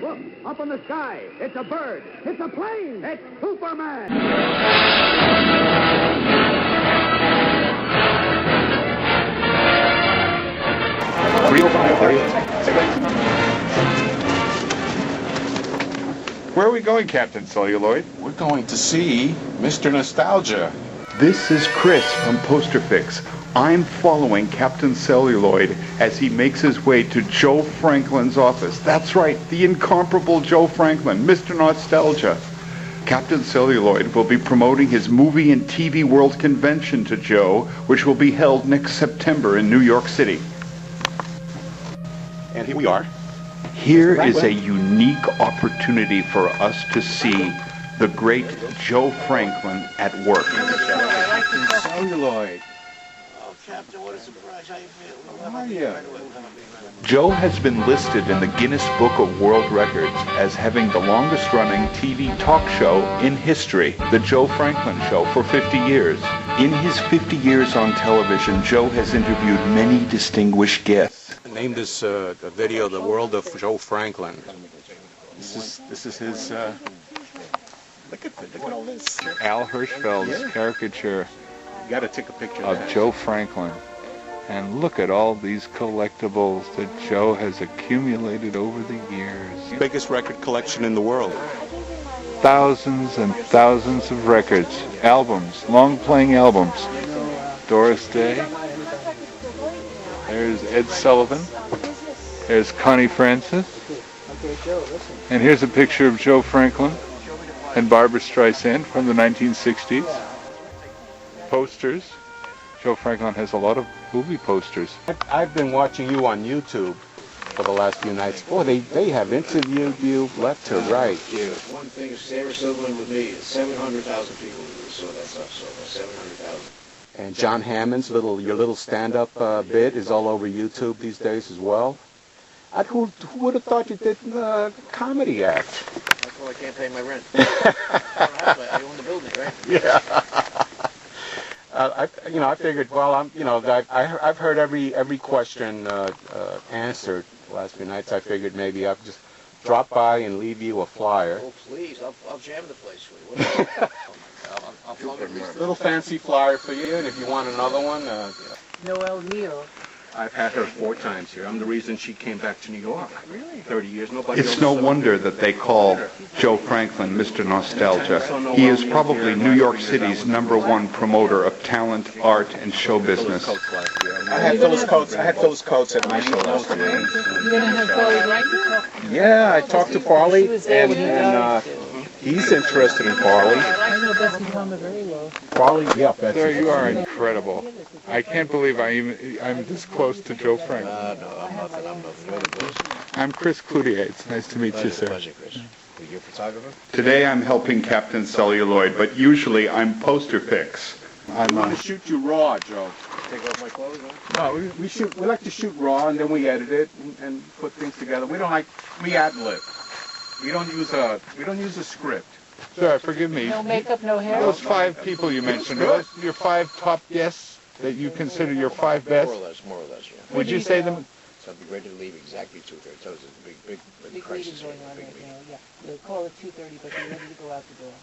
Look, up in the sky. It's a bird. It's a plane. It's Superman. Where are we going, Captain Celluloid? We're going to see Mr. Nostalgia. This is Chris from Posterfix. I'm following Captain Celluloid as he makes his way to Joe Franklin's office. That's right, the incomparable Joe Franklin, Mr. Nostalgia. Captain Celluloid will be promoting his Movie and TV World Convention to Joe, which will be held next September in New York City. And here we are. Here is a unique opportunity for us to see the great Joe Franklin at work. Captain Celluloid. Oh, Captain, what a surprise. How you feel? How are you? Joe has been listed in the Guinness Book of World Records as having the longest-running TV talk show in history, The Joe Franklin Show, for 50 years. In his 50 years on television, Joe has interviewed many distinguished guests. Name this video "The World of Joe Franklin." This is his. Look at all this. Al Hirschfeld's caricature You got to take a picture of that. Joe Franklin. And look at all these collectibles that Joe has accumulated over the years. Biggest record collection in the world. Thousands and thousands of records, albums, long-playing albums. Doris Day. There's Ed Sullivan. There's Connie Francis. And here's a picture of Joe Franklin and Barbra Streisand from the 1960s. Posters. Joe Franklin has a lot of movie posters. I've been watching you on YouTube for the last few nights. Boy, they have interviewed you left to right. Yeah, one thing is Sarah Silverman with me. 700,000 people saw that stuff, so 700,000. And John Hammond's your little stand-up bit is all over YouTube these days as well. Who would have thought you did a comedy act? That's why I can't pay my rent. I own the building, right? Yeah. I figured. Well, I've heard every question answered the last few nights. I figured maybe I'll just drop by and leave you a flyer. Oh, please, I'll jam the place for you. I'll plug it. Little fancy flyer for you, and if you want another one. Noel Neal. I've had her 4 times here. I'm the reason she came back to New York. Really? 30 years. Nobody It's else no has wonder that they call Joe Franklin Mr. Nostalgia. He is probably New York City's #1 promoter of talent, art, and show business. I had those coats. At my show last year. You're going to have Farley Rankin? Yeah, I talked to Farley, She was there and when you died. he's interested in Farley. I know Betsy Palmer very well. Farley, yeah, Sir, Betsy. you are incredible. I can't believe I'm this close to Joe Franklin. No, I'm nothing. You're the boss. I'm Chris Cloutier. It's nice to meet you, sir. Pleasure, Chris. You're a photographer? Today I'm helping Captain Celluloid, but usually I'm Posterfix. I want to shoot you raw, Joe. Take off my clothes, huh? No, we like to shoot raw, and then we edit it and put things together. We ad-lib. We don't use a script. Sir, forgive me. No makeup, no hair? Those 5 people you mentioned, are those your 5 top guests that you consider your 5 best? More or less, yeah. Would you say them? So I'd be ready to leave exactly 2:30. So it's a big Big meeting crisis. going on Big right meeting. now, yeah. We'll call it 2:30, but you're ready to go out the door.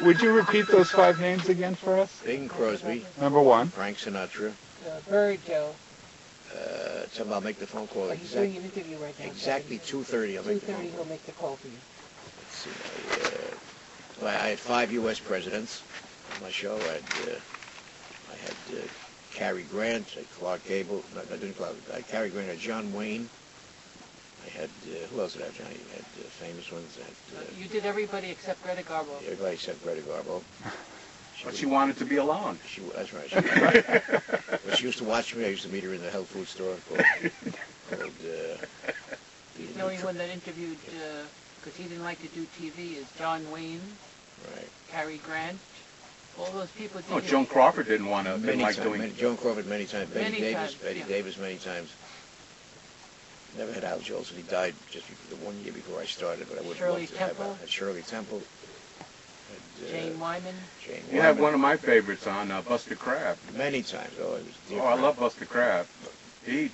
Would you repeat those 5 names again for us? Bing Crosby, #1. Frank Sinatra. Bird, Joe. Somebody I'll make the phone call. He's doing an interview right now. Exactly 2:30. I'll make the phone 2:30, call. he'll make the call for you. Let's see. I had 5 U.S. presidents on my show. I had Cary Grant, I had Clark Gable. No, I didn't Clark. I had Cary Grant. I had John Wayne. I had who else did I have? I had famous ones. I had You did everybody except Greta Garbo. everybody except Greta Garbo. But she wanted to be alone. That's right. But she used to watch me. I used to meet her in the health food store called The only one that interviewed, because he didn't like to do TV, is John Wayne, right. Cary Grant. All those people did Oh, Joan Crawford didn't like doing. Joan Crawford many times. Many times, Betty yeah. Davis many times. Never had Al Jolson. He died just the 1 year before I started, but I would Shirley love to have Temple. Had Shirley Temple. Had, Jane Wyman. Jane You had Wyman. one of my favorites on, Buster Crabbe. Many times. Oh, it was dear Oh, I friend. love Buster Crabbe. He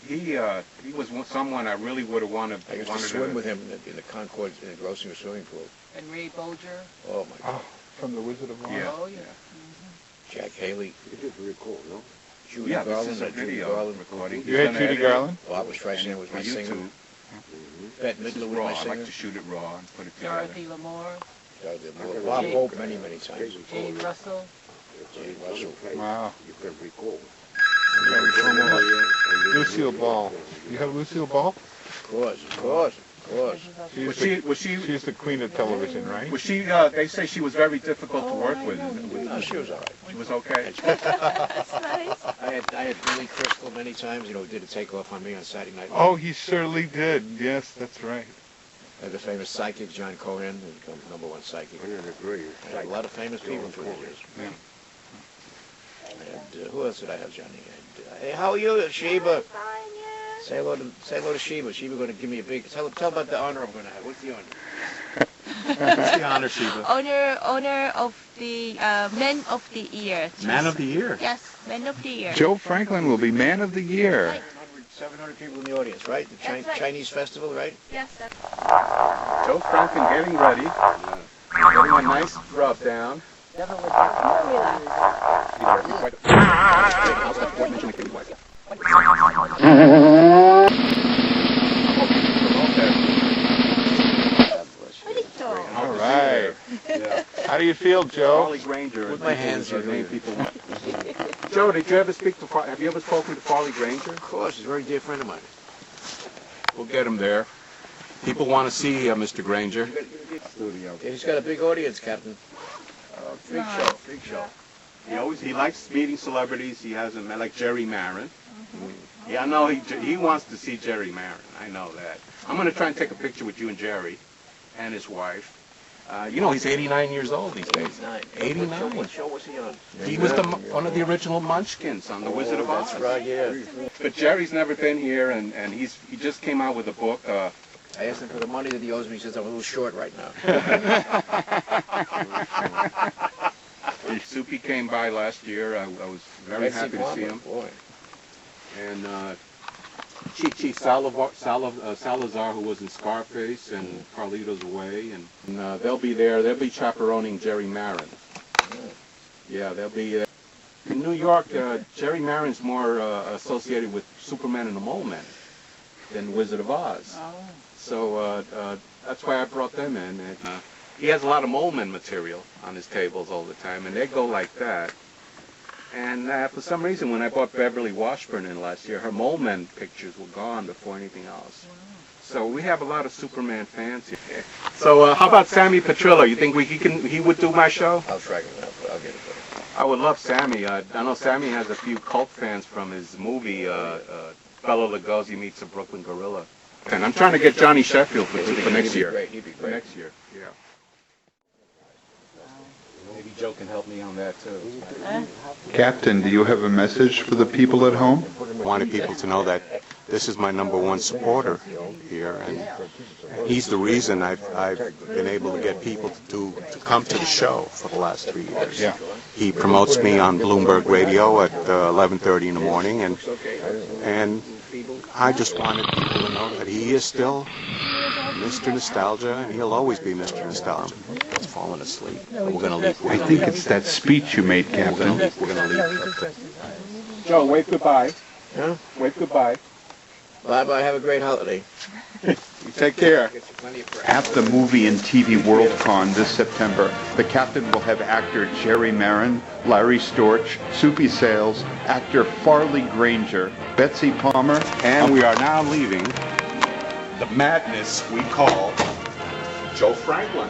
was someone I really would have wanted. I used to swim with him in the Concord in the Grosvenor swimming pool. And Ray Bolger. Oh my God. Oh, from The Wizard of Oz. Yeah. Oh, yeah. Jack Haley. It is really cool, no? Judy Yeah, Garland. this is a Judy video Garland. recording. You had Judy Garland? Barbara Streisand was For my singer. YouTube. Bette This is Midler was raw. my I singer. like to shoot it raw and put it together. Dorothy Lamour. Bob Hope many times. Jane Russell. Jane Russell. Wow. You can recall. Lucille Ball. You have Lucille Ball? Of course. She's the queen of television, right? Was she? They say she was very difficult to work with. No, she was all right. She was okay. That's nice. I had Billy Crystal many times, did a takeoff on me on Saturday Night Live. Oh, he surely did. Yes, that's right. I had the famous psychic, John Cohen, who became #1 psychic. I didn't agree. I had a lot of famous people through the years. Yeah. I had, who else did I have, Johnny? I had, hey, how are you, Sheba? Say hello to Sheba. Sheba going to give me a big. Tell about the honor I'm going to have. What's the honor? What's the honor, Sheba? Honor of the Man of the Year. Man of the Year. Yes, Man of the Year. Joe Franklin will be Man of the Year. 700 people in the audience, right? The That's right. Chinese festival, right? Yes, that's Joe Franklin getting ready. Getting a nice drop down. All right. How do you feel, Joe? Farley Granger. With my hands are the here. main people. Joe, did you ever speak to? Have you ever spoken to Farley Granger? Of course, he's a very dear friend of mine. We'll get him there. People want to see Mr. Granger. He's got a big audience, Captain. Big show. He likes meeting celebrities. He hasn't met like Jerry Marin. Yeah, I know he wants to see Jerry Marin. I know that. I'm going to try and take a picture with you and Jerry and his wife. He's 89 years old these days. 89. What show was he on? He was one of the original Munchkins on The Wizard of Oz. That's right, yeah. But Jerry's never been here, and he just came out with a book. I asked him for the money that he owes me. He says I'm a little short right now. Soupy came by last year. I was very happy to see him. Boy. And Chichi Salazar, who was in Scarface, and Carlito's Way, and they'll be there. They'll be chaperoning Jerry Marin. Yeah, they'll be in New York. Jerry Marin's more associated with Superman and the Mole Men than Wizard of Oz. Oh. So that's why I brought them in. And, he has a lot of Mole Men material on his tables all the time, and they go like that. And for some reason, when I bought Beverly Washburn in last year, her Mole Men pictures were gone before anything else. So we have a lot of Superman fans here. So how about Sammy Petrillo? You think he would do my show? I'll track him down. I'll get it for him. I would love Sammy. I know Sammy has a few cult fans from his movie, Bela Lugosi Meets a Brooklyn Gorilla. And I'm trying to get Johnny Sheffield for next year. He'd be For great. next year, yeah. Maybe Joe can help me on that too. Captain, do you have a message for the people at home? I wanted people to know that this is my #1 supporter here, and he's the reason I've been able to get people to come to the show for the last 3 years. Yeah. He promotes me on Bloomberg Radio at 11:30 in the morning, and I just wanted people to know that he is still Mr. Nostalgia, and he'll always be Mr. Nostalgia. He's fallen asleep. We're going to leave. I think it's that speech you made, Captain. We're going to leave. Joe, wave goodbye. Huh? Wave goodbye. Bye-bye. Have a great holiday. You take care. Get you plenty of At the Movie and TV WorldCon this September, the Captain will have actor Jerry Marin, Larry Storch, Soupy Sales, actor Farley Granger, Betsy Palmer, And we are now leaving the madness we call Joe Franklin.